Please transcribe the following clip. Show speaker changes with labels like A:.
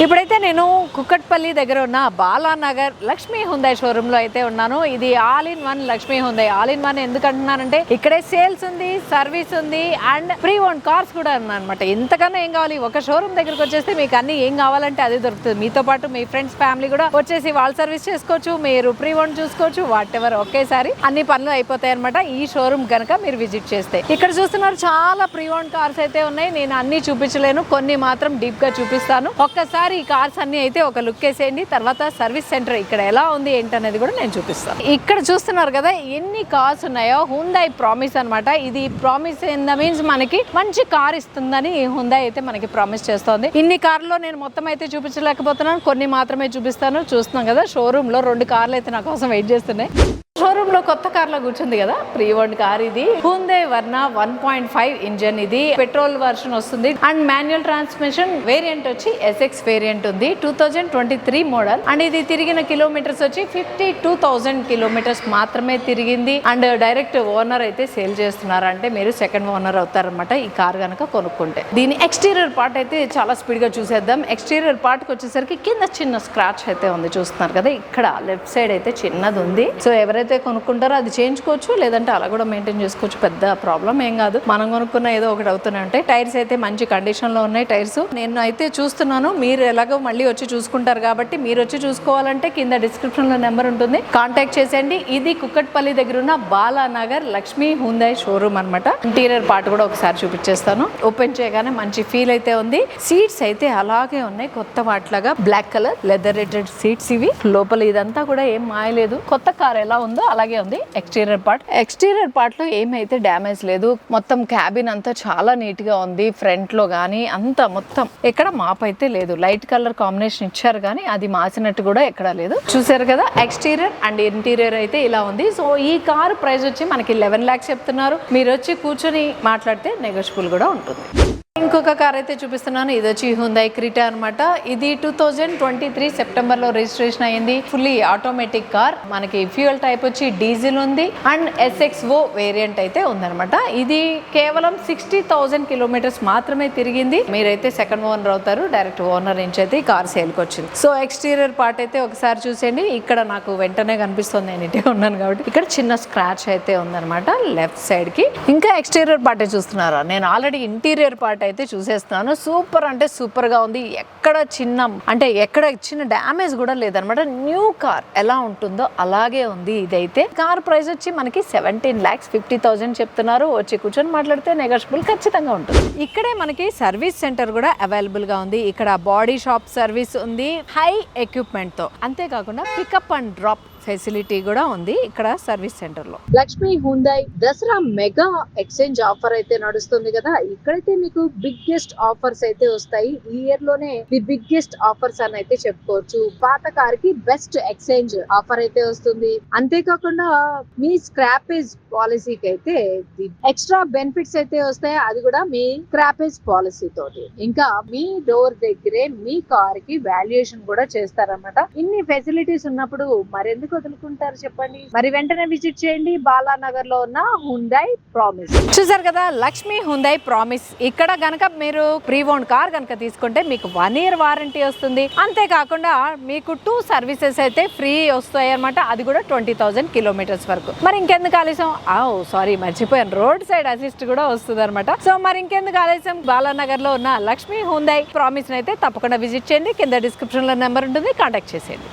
A: ఇప్పుడైతే నేను కుక్కట్పల్లి దగ్గర ఉన్న బాలానగర్ లక్ష్మీ హుందై షోరూమ్ లో అయితే ఉన్నాను. ఇది all in one Lakshmi Hyundai. All in one ఎందుకంటున్నానంటే ఇక్కడే సేల్స్ ఉంది, సర్వీస్ ఉంది అండ్ ప్రీ ఓన్ కార్స్ కూడా ఉన్నాయన్నమాట. ఇంతకన్నా ఏం కావాలి, ఒక షోరూమ్ దగ్గరకు వచ్చేస్తే మీకు అన్ని ఏం కావాలంటే అది దొరుకుతుంది. మీతో పాటు మీ ఫ్రెండ్స్ ఫ్యామిలీ కూడా వచ్చేసి వాళ్ళ సర్వీస్ చేసుకోవచ్చు, మీరు ప్రీ ఓన్ చూసుకోవచ్చు, వాట్ ఎవర్ ఒకేసారి అన్ని పనులు అయిపోతాయి అనమాట ఈ షోరూమ్ కనుక మీరు విజిట్ చేస్తే. ఇక్కడ చూస్తున్నారు చాలా ప్రీ ఓన్ కార్స్ అయితే ఉన్నాయి. నేను అన్ని చూపించలేను, కొన్ని మాత్రం డీప్ గా చూపిస్తాను. ఒక్కసారి ఈ కార్స్ అన్ని అయితే ఒక లుక్ వేసేయండి. తర్వాత సర్వీస్ సెంటర్ ఇక్కడ ఎలా ఉంది ఏంటనేది కూడా నేను చూపిస్తాను. ఇక్కడ చూస్తున్నారు కదా ఎన్ని కార్స్ ఉన్నాయో. హుందై ప్రామిస్ అనమాట. ఇది ప్రామిస్ ఇన్ ద మీన్స్ మనకి మంచి కార్ ఇస్తుందని హుందై అయితే మనకి ప్రామిస్ చేస్తోంది. ఇన్ని కార్లో నేను మొత్తం అయితే చూపించలేకపోతున్నాను, కొన్ని మాత్రమే చూపిస్తాను. చూస్తున్నాం కదా షోరూమ్ లో 2 కార్లు అయితే నా కోసం వెయిట్ చేస్తున్నాయి. షోరూమ్ లో కొత్త కార్ లో కూర్చుంది కదా ప్రీ ఓన్డ్ కార్. ఇది హుందై వర్నా 1.5 ఇంజన్. ఇది పెట్రోల్ వర్షన్ వస్తుంది అండ్ మాన్యువల్ ట్రాన్స్మిషన్ వేరియంట్ వచ్చి SX వేరియంట్ ఉంది. 2023 మోడల్ అండ్ ఇది తిరిగిన కిలోమీటర్స్ వచ్చి 52,000 కిలోమీటర్స్ మాత్రమే తిరిగింది. అండ్ డైరెక్ట్ ఓనర్ అయితే సేల్ చేస్తున్నారు, అంటే మీరు సెకండ్ ఓనర్ అవుతారనమాట ఈ కార్ కనుక కొనుక్కుంటే. దీని ఎక్స్టీరియర్ పార్ట్ అయితే చాలా స్పీడ్ గా చూసేద్దాం. ఎక్స్టీరియర్ పార్ట్ కి వచ్చేసరికి కింద చిన్న స్క్రాచ్ అయితే ఉంది, చూస్తున్నారు కదా. ఇక్కడ లెఫ్ట్ సైడ్ అయితే చిన్నది ఉంది. సో ఎవరైతే కొనుక్కుంటారో అది చేయించుకోవచ్చు, లేదంటే అలా కూడా మెయింటైన్ చేసుకోవచ్చు. పెద్ద ప్రాబ్లం ఏం కాదు. మనం కొనుక్కున్న ఏదో ఒకటి అవుతూనే ఉంటాయి. టైర్స్ అయితే మంచి కండిషన్ లో ఉన్నాయి టైర్స్. నేను అయితే చూస్తున్నాను, మీరు ఎలాగో మళ్ళీ వచ్చి చూసుకుంటారు కాబట్టి మీరు వచ్చి చూసుకోవాలంటే కింద డిస్క్రిప్షన్ లో నెంబర్ ఉంటుంది, కాంటాక్ట్ చేసేయండి. ఇది కుక్కట్పల్లి దగ్గర ఉన్న బాలానగర్ లక్ష్మీ హుందై షోరూమ్ అనమాట. ఇంటీరియర్ పార్ట్ కూడా ఒకసారి చూపించేస్తాను. ఓపెన్ చేయగానే మంచి ఫీల్ అయితే ఉంది. సీట్స్ అయితే అలాగే ఉన్నాయి కొత్త వాటిలాగా, black colour leather rated seats ఇవి. లోపల ఇదంతా కూడా ఏం మాయలేదు, కొత్త కార్ ఎలా ఉందో అలాగే ఉంది. ఎక్స్టీరియర్ పార్ట్ లో ఏమైతే డ్యామేజ్ లేదు. మొత్తం క్యాబిన్ అంతా చాలా నీట్ గా ఉంది. ఫ్రంట్ లో గానీ అంతా మొత్తం ఎక్కడ మాప్ అయితే లేదు. లైట్ కలర్ కాంబినేషన్ ఇచ్చారు కానీ అది మాసినట్టు కూడా ఎక్కడ లేదు. చూసారు కదా ఎక్స్టీరియర్ అండ్ ఇంటీరియర్ అయితే ఇలా ఉంది. సో ఈ కార్ ప్రైస్ వచ్చి మనకి 11 lakhs చెప్తున్నారు. మీరు వచ్చి కూర్చొని మాట్లాడితే నెగోషియబుల్ కూడా ఉంటుంది. ఇంకొక కార్ అయితే చూపిస్తున్నాను. ఇది వచ్చి హుందై క్రిటా అనమాట. ఇది 2023 సెప్టెంబర్ లో రిజిస్ట్రేషన్ అయ్యింది. Fully automatic car. మనకి ఫ్యూయల్ టైప్ వచ్చి డీజిల్ ఉంది అండ్ SXO వేరియంట్ అయితే ఉందన్నమాట. ఇది కేవలం 60,000 కిలోమీటర్స్ మాత్రమే తిరిగింది. మీరైతే సెకండ్ ఓనర్ అవుతారు. డైరెక్ట్ ఓనర్ నుంచి అయితే ఈ కార్ సేల్కి వచ్చింది. సో ఎక్స్టీరియర్ పార్ట్ అయితే ఒకసారి చూసేయండి. ఇక్కడ నాకు వెంటనే కనిపిస్తుంది, నేను ఇటే ఉన్నాను కాబట్టి. ఇక్కడ చిన్న స్క్రాచ్ అయితే ఉందన్నమాట లెఫ్ట్ సైడ్ కి. ఇంకా ఎక్స్టీరియర్ పార్ట్ చూస్తున్నారా, నేను ఆల్రెడీ ఇంటీరియర్ పార్ట్ అయితే చూసేస్తున్నాను. సూపర్ అంటే సూపర్ గా ఉంది. ఎక్కడ చిన్న డ్యామేజ్ కూడా లేదనమాట. న్యూ కార్ ఎలా ఉంటుందో అలాగే ఉంది. ఇదైతే కార్ ప్రైస్ వచ్చి మనకి 17,50,000 చెప్తున్నారు. వచ్చి కూర్చొని మాట్లాడితే నెగోషియబుల్ ఖచ్చితంగా ఉంటుంది. ఇక్కడే మనకి సర్వీస్ సెంటర్ కూడా అవైలబుల్ గా ఉంది. ఇక్కడ బాడీ షాప్ సర్వీస్ ఉంది హై ఎక్విప్మెంట్ తో. అంతేకాకుండా పికప్ అండ్ డ్రాప్ ఫెసిలిటీ కూడా ఉంది ఇక్కడ సర్వీస్ సెంటర్ లో. Lakshmi హుందై Dasara mega exchange offer అయితే నడుస్తుంది కదా. ఇక్కడైతే మీకు బిగ్గెస్ట్ ఆఫర్స్ అయితే వస్తాయి. ఈ ఇయర్ లోనే ది బిగ్గెస్ట్ ఆఫర్స్ అని అయితే చెప్పుకోవచ్చు. పాత కార్ కి బెస్ట్ ఎక్స్చేంజ్ ఆఫర్ అయితే వస్తుంది. అంతేకాకుండా మీ స్క్రాపేజ్ పాలసీకి అయితే ఎక్స్ట్రా బెనిఫిట్స్ అయితే వస్తాయి. అది కూడా మీ స్క్రాపేజ్ పాలసీ తోటి. ఇంకా మీ డోర్ దగ్గరే మీ కార్ కి వాల్యుయేషన్ కూడా చేస్తారన్నమాట. ఇన్ని ఫెసిలిటీస్ ఉన్నప్పుడు మరెందుకు వదులుకుంటారు చెప్పండి. మరి వెంటనే విజిట్ చేయండి బాలానగర్ లో ఉన్న హుందై ప్రామిస్. చూసారు కదా లక్ష్మీ హుందై ప్రామిస్. ఇక్కడ గనక మీరు ప్రీ ఓన్ కార్ గనక తీసుకుంటే మీకు 1 year వారంటీ వస్తుంది. అంతేకాకుండా మీకు 2 సర్వీసెస్ అయితే ఫ్రీ వస్తాయి అనమాట. అది కూడా 20,000 కిలోమీటర్స్ వరకు. మరి ఇంకెందుకు ఆలస్యం, మర్చిపోయాను, రోడ్ సైడ్ అసిస్ట్ కూడా వస్తుంది అనమాట. సో మరి ఇంకెందుకు ఆలస్యం, బాలానగర్ లో ఉన్న లక్ష్మీ హుందై ప్రామిస్ అయితే తప్పకుండా విజిట్ చేయండి. కింద డిస్క్రిప్షన్ లో నెంబర్ ఉంటుంది, కాంటాక్ట్ చేసేయండి.